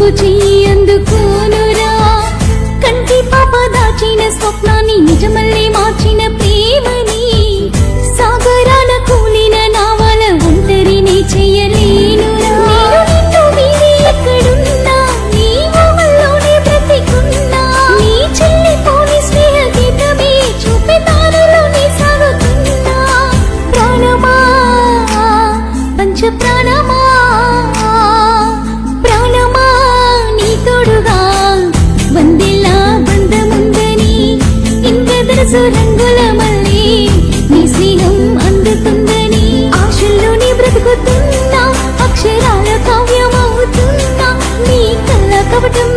నీకు చెయ్యందుకోనురా కంటి పాప దాచిన స్వప్నాన్ని నిజమల్లే మార్చిన ప్రేమని సాగరాల కూలిన నావల ఒంటరిని చెయ్యలేనురా నిన్ను వీడి ఎక్కడున్నా నీ ఊహల్లోనే బ్రతికున్నా నీ చెల్లిపోని స్నేహ గీతమే చూపే దారులోనే సాగుతున్నా ప్రాణమా పంచ ప్రాణమా రంగుల మళ్ళీ నీ స్నేహం అందుతుందని ఆశల్లోనే బ్రతుకుతున్నా అక్షరాల కావ్యమవుతున్నా నీ కళ్ళ కపటం